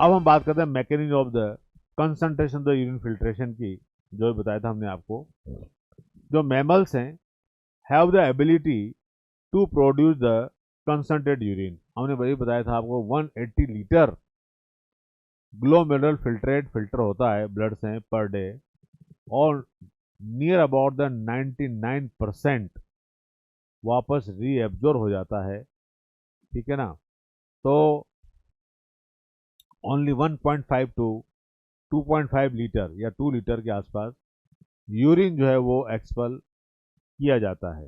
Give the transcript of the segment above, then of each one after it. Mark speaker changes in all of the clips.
Speaker 1: अब हम बात करते हैं mechanism of the concentration the urine filtration की, जो बताया था हमने आपको। जो मैमल्स हैं have the ability to produce the concentrate urine, हमने वही बताया था आपको 180 लीटर ग्लोमेरुलर फिल्ट्रेट फिल्टर होता है ब्लड से पर डे, और नियर अबाउट द 99% वापस रीएब्जॉर्ब हो जाता है, ठीक है ना। तो ओनली 1.5 टू 2.5 लीटर या 2 लीटर के आसपास यूरिन जो है वो एक्सपल किया जाता है।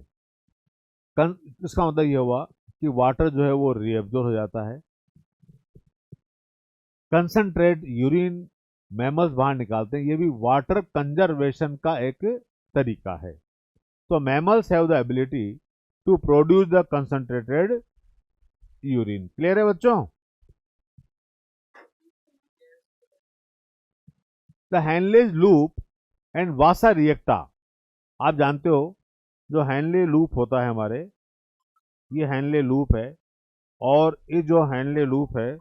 Speaker 1: इसका मतलब ये हुआ कि वाटर जो है वो रीएब्जॉर्ब हो जाता है। कंसंट्रेट यूरिन मैमल्स बाहर निकालते हैं, ये भी वाटर कंजर्वेशन का एक तरीका है। तो mammals have the ability to produce the concentrated urine. Clear है बच्चों? The Henle's loop and vasa recta, आप जानते हो जो हैनले लूप होता है हमारे, ये हैनले लूप है, और ये जो हैनले लूप है,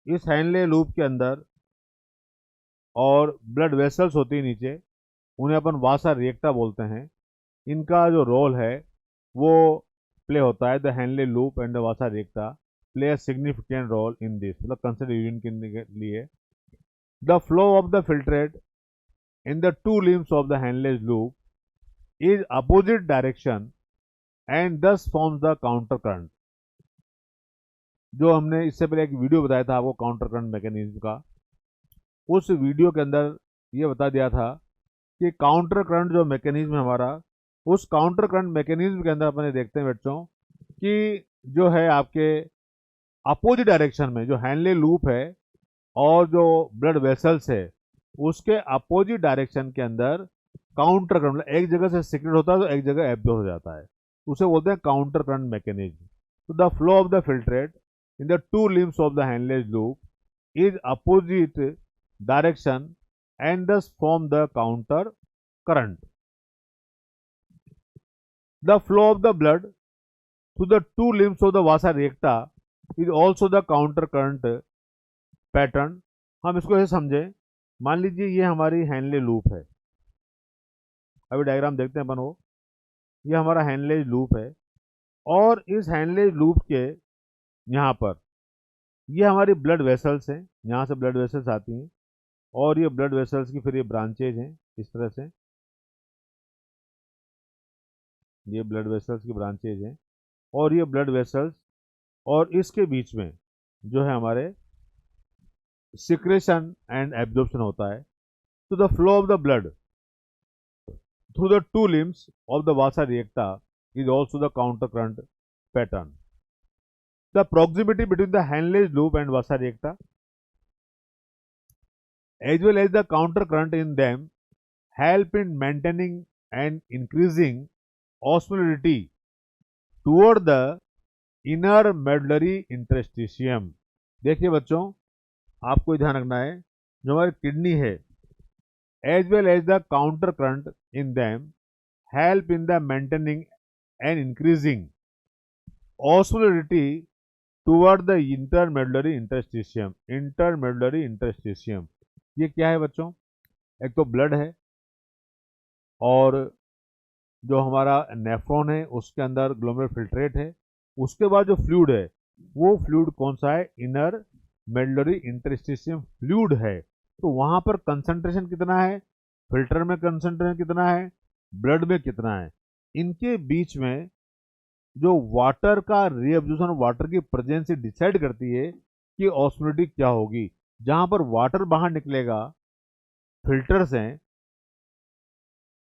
Speaker 1: इस हैनले लूप के अंदर और ब्लड वेसल्स होती है नीचे, उन्हें अपन वासा रिएक्टा बोलते हैं। इनका जो रोल है वो प्ले होता है, the Henle loop and the vasa recta play a significant role in this, मतलब कंसिडर यूरिन के लिए। The flow of the filtrate in the two limbs of the Henle's loop is opposite direction and thus forms the counter current। जो हमने इससे पहले एक video बताया था आपको काउंटर करंट मैकेनिज्म का, उस वीडियो के अंदर ये बता दिया था कि काउंटर करंट जो मैकेनिज्म है हमारा, उस काउंटर करंट मैकेनिज्म के अंदर अपने देखते हैं बच्चों कि जो है आपके अपोजिट डायरेक्शन में जो हैनले लूप है और जो ब्लड वेसल्स है, उसके अपोजिट डायरेक्शन के अंदर काउंटर करंट, मतलब एक जगह से सिक्रेट होता है तो एक जगह एब्जॉर्ब हो जाता है, उसे बोलते हैं काउंटर करंट मैकेनिज्म। तो the flow of the filtrate in the two limbs of the Henle's loop is opposite direction and thus form the counter current. The flow of the blood through the two limbs of the vasa recta is also the counter current pattern. हम इसको ऐसे समझें, मान लीजिए ये हमारी Henle loop है, अभी डायग्राम देखते हैं अपन वो, ये हमारा हैनलेज लूप है, और इस हैनलेज लूप के यहाँ पर ये हमारी ब्लड वेसल्स हैं, यहाँ से ब्लड वेसल्स आती हैं, और ये ब्लड वेसल्स की फिर ये ब्रांचेज हैं इस तरह से, ये ब्लड वेसल्स की ब्रांचेज हैं, और ये ब्लड वेसल्स, और इसके बीच में जो है हमारे सिक्रेशन एंड एब्जॉर्प्शन होता है। तो the flow of the blood through the two limbs of the vasa reacta is also the counter current pattern. The proximity between the Henle's loop and vasa reacta as well as the counter current in them help in maintaining and increasing osmolality toward the inner medullary interstitium। देखिए बच्चों, आपको ध्यान रखना है, जो हमारी kidney है as well as the counter current in them help in the maintaining and increasing osmolality toward the intermedullary interstitium। intermedullary interstitium ये क्या है बच्चों? एक तो ब्लड है, और जो हमारा नेफ्रॉन है उसके अंदर ग्लोमेरुलर फिल्ट्रेट है, उसके बाद जो फ्लूइड है वो फ्लूइड कौन सा है? इनर मेडुलरी इंटरस्टिशियम फ्लूइड है। तो वहां पर कंसंट्रेशन कितना है, फिल्टर में कंसंट्रेशन कितना है, ब्लड में कितना है, इनके बीच में जो वाटर का रीअब्जॉर्प्शन, वाटर की प्रेजेंस डिसाइड करती है कि ऑस्मोलिटी क्या होगी। जहां पर वाटर बाहर निकलेगा फिल्टर से,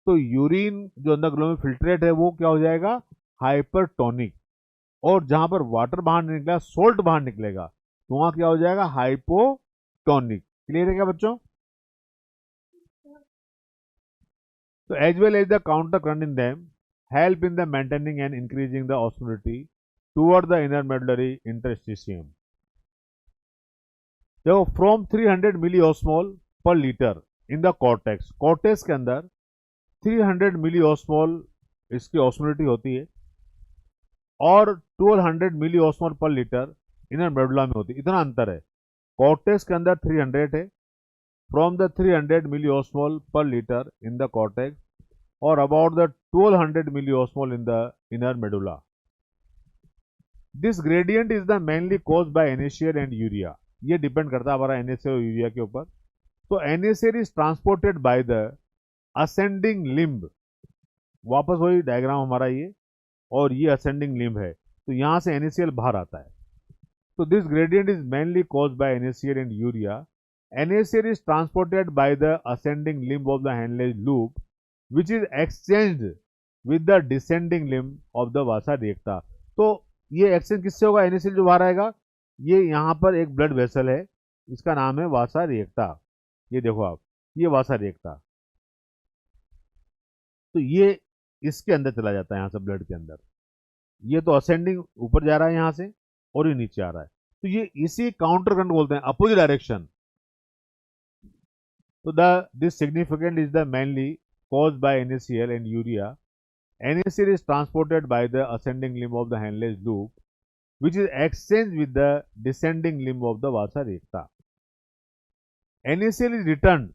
Speaker 1: तो यूरिन जो अंदर ग्लो में फिल्ट्रेट है वो क्या हो जाएगा? हाइपरटोनिक। और जहां पर वाटर बाहर निकलेगा, सोल्ट बाहर निकलेगा, तो वहां क्या हो जाएगा? हाइपोटोनिक। क्लियर है क्या बच्चों? So as well as the counter current in them help in the maintaining and increasing the osmolality toward the inner medullary interstitium। देखो फ्रॉम 300 मिलीऑस्मोल पर litre in the cortex, cortex के अंदर 300 milliosmole इसकी osmolality होती है, और 1200 milliosmole पर litre inner medulla में होती है। इतना अंतर है, कॉर्टेक्स के अंदर 300 है, from the 300 milli osmole per litre in the cortex और about the 1200 milli osmole in the inner medulla. This gradient is the mainly cause by NaCl and urea. ये डिपेंड करता है हमारा NaCl और यूरिया के ऊपर. तो NaCl is transported by the ascending limb. वापस वही डायग्राम हमारा ये, और ये असेंडिंग लिम्ब है, तो यहां से NaCl बाहर आता है. तो this gradient is mainly cause by NaCl and urea. NaCl is transported by the ascending limb of the Henle loop, which is exchanged with the descending limb of the vasa recta. तो ये exchange किससे होगा? NaCl जो बाहर आएगा, ये यहाँ पर एक ब्लड वेसल है, इसका नाम है वासा रेक्टा. ये देखो आप, ये वासा रेक्टा, तो ये इसके अंदर चला जाता है, यहाँ से ब्लड के अंदर. ये तो असेंडिंग ऊपर जा रहा है यहाँ से, और ये नीचे आ रहा है, तो ये इसी काउंटर करंट बोलते हैं, opposite direction. So this significant is the mainly caused by NaCl and urea. NaCl is transported by the ascending limb of the Henle loop, which is exchanged with the descending limb of the vasa recta. NaCl is returned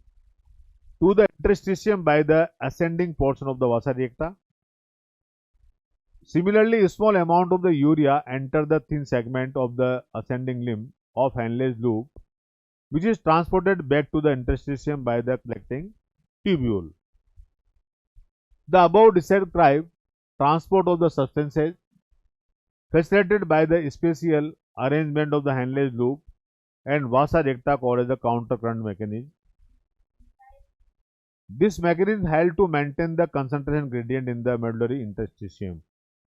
Speaker 1: to the interstitium by the ascending portion of the vasa recta. Similarly, a small amount of the urea enter the thin segment of the ascending limb of Henle's loop, which is transported back to the interstitium by the collecting tubule. The above described transport of the substances facilitated by the special arrangement of the Henle's loop and vasa recta called as the counter current mechanism. This mechanism help to maintain the concentration gradient in the medullary interstitium.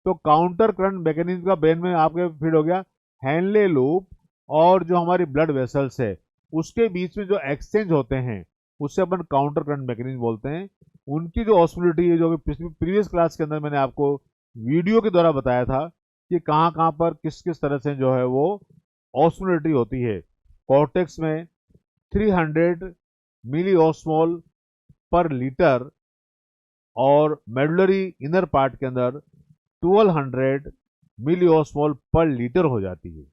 Speaker 1: तो counter current mechanism का brain में आपके feed हो गया, Henle loop और जो हमारी blood vessels है उसके बीच में जो एक्सचेंज होते हैं उससे अपन काउंटर करंट मैकेनिज्म बोलते हैं. उनकी जो ऑस्मोलिटी है, जो कि प्रीवियस क्लास के अंदर मैंने आपको वीडियो के द्वारा बताया था कि कहाँ कहाँ पर किस किस तरह से जो है वो ऑस्मोलिटी होती है. कॉर्टेक्स में 300 मिली ऑस्मोल पर लीटर और मेडुलरी इनर पार्ट के अंदर 1200 मिली ऑस्मोल पर लीटर हो जाती है.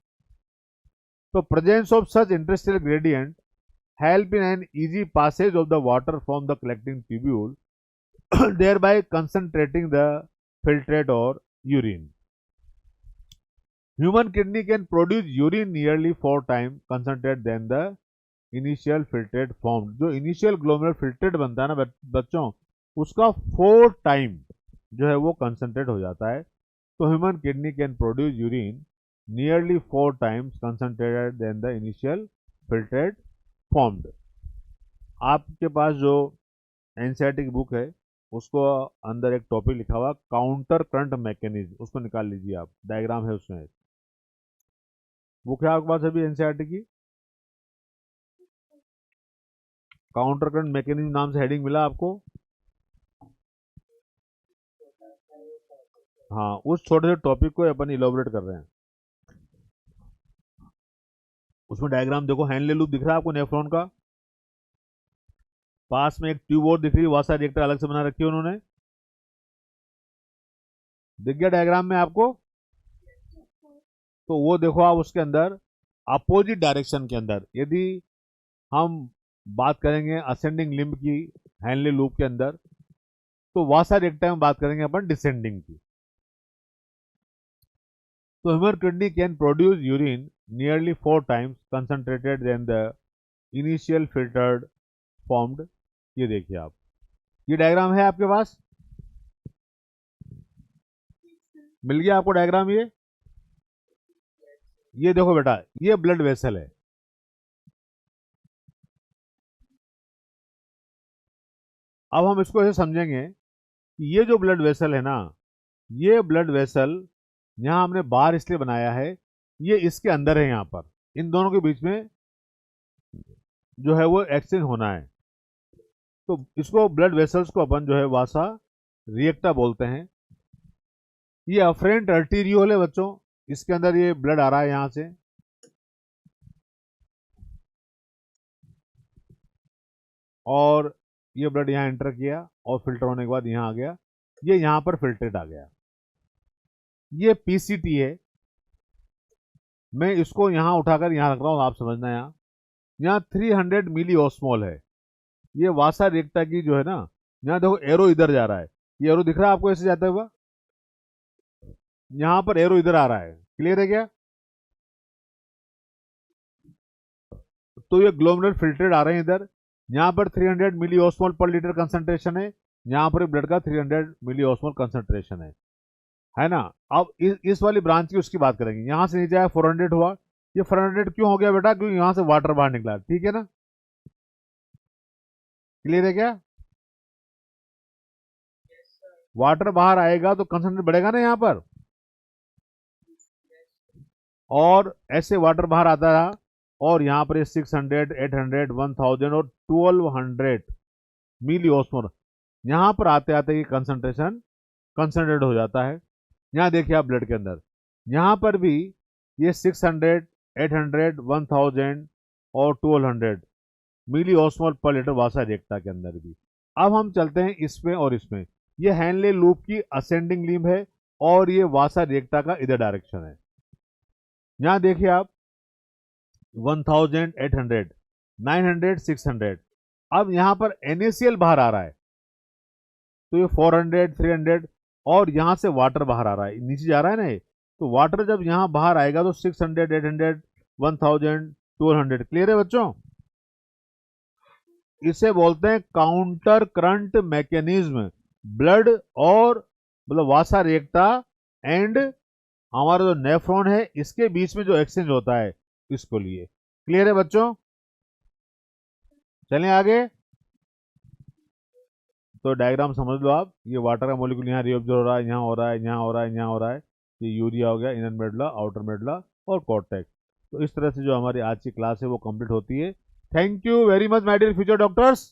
Speaker 1: So presence of such interstitial gradient help in an easy passage of the water from the collecting tubule, thereby concentrating the filtrate or urine. Human kidney can produce urine nearly 4 times concentrated than the initial filtrate formed. जो initial glomerular filtrate बनता है ना बच्चों, उसका 4 time जो है वो concentrate हो जाता है. तो human kidney can produce urine nearly 4 times concentrated than the initial filtrate formed. आपके पास जो एनसीईआरटी की बुक है उसको अंदर एक टॉपिक लिखा हुआ काउंटर करंट मैकेनिज्म, उसको निकाल लीजिए आप, डायग्राम है उसमें. बुक है आपके पास अभी एनसीईआरटी की, काउंटर करंट मैकेनिज्म नाम से हेडिंग मिला आपको. हाँ, उस छोटे से टॉपिक को अपन इलॉबरेट कर रहे हैं. उसमें डायग्राम देखो, हैनले लूप दिख रहा है आपको नेफ्रॉन का, पास में एक ट्यूब और दिख रही है, वासा रिएक्टर अलग से बना रखी है उन्होंने, दिख गया डायग्राम में आपको. तो वो देखो आप उसके अंदर अपोजिट डायरेक्शन के अंदर, यदि हम बात करेंगे असेंडिंग लिम्ब की हैनले लूप के अंदर, तो वासा रिएक्टर में बात करेंगे अपन डिसेंडिंग की. तो human kidney can produce urine nearly 4 times concentrated than the initial filtered formed. ये देखिए आप, ये डायग्राम है आपके पास, मिल गया आपको डायग्राम. ये देखो बेटा, ये ब्लड वेसल है. अब हम इसको ऐसे समझेंगे कि ये जो ब्लड वेसल है ना, ये ब्लड वेसल यहां हमने बाहर इसलिए बनाया है, ये इसके अंदर है, यहाँ पर इन दोनों के बीच में जो है वो एक्सचेंज होना है. तो इसको ब्लड वेसल्स को अपन जो है वासा रिएक्टा बोलते हैं. ये अफरेंट आर्टेरियोल है बच्चों, इसके अंदर ये ब्लड आ रहा है यहाँ से, और ये ब्लड यहाँ एंटर किया और फिल्टर होने के बाद यहाँ आ गया, ये यहाँ पर फिल्ट्रेट आ गया. ये पीसीटी है, मैं इसको यहां उठाकर यहां रख रहा हूं, आप समझना. यहाँ यहाँ 300 मिली ऑस्मोल है। ये वासा रेक्टा की जो है ना, यहाँ देखो एरो इधर जा रहा है, ये एरो दिख रहा है आपको ऐसे जाता हुआ, यहाँ पर एरो इधर आ रहा है, क्लियर है क्या? तो ये ग्लोमेरुलर फिल्ट्रेट आ रहे हैं इधर, यहाँ पर 300 milli osmole per litre concentration है, यहाँ पर ब्लड का 300 मिली ऑस्मोल कंसंट्रेशन है ना। अब इस वाली ब्रांच की उसकी बात करेंगे, यहाँ से नीचे आया 400 हुआ, ये 400 क्यों हो गया बेटा? क्योंकि यहाँ से वाटर बाहर निकला, ठीक है ना, क्लियर है क्या? वाटर बाहर आएगा तो कंसंट्रेट बढ़ेगा ना यहाँ पर, और ऐसे वाटर बाहर आता रहा, और यहाँ पर 600, 800, 1000 और 1200 मिली ऑस्मोल, यहाँ पर आते आते ये कंसंट्रेशन कंसंट्रेट हो जाता है। यहाँ देखिए आप ब्लड के अंदर, यहाँ पर भी ये 600, 800, 1000 और 1200 मिली ऑस्मोल पर लीटर वासा रेक्टा के अंदर भी। अब हम चलते हैं इसमें और इसमें, ये हैनले लूप की असेंडिंग लिम्ब है और ये वासा रेक्टा का इधर डायरेक्शन है। यहाँ देखिए आप 1800, 900, 600, अब यहाँ पर NaCl बाहर आ रहा है, तो ये 400, 300 और यहाँ से वाटर बाहर आ रहा है, नीचे जा रहा है ना ये, तो वाटर जब यहाँ बाहर आएगा तो 600, 800, 1000, 1200, क्लियर है बच्चों? इसे बोलते हैं काउंटर करंट मैकेनिज्म, ब्लड और मतलब वासा रेक्टा एंड हमारा जो नेफ्रॉन है इसके बीच में जो एक्सचेंज होता है, इसको लिए, क्लियर है बच्चों? चलें आगे। तो डायग्राम समझ लो आप, ये वाटर का मॉलिक्यूल यहाँ रिऑब्जर्व हो रहा है, यहाँ हो रहा है, यहाँ हो रहा है, यहाँ हो रहा है, ये यूरिया हो गया, इनर मेडुला, आउटर मेडुला और कॉर्टेक्स। तो इस तरह से जो हमारी आज की क्लास है वो कंप्लीट होती है। Thank you very much my dear future doctors.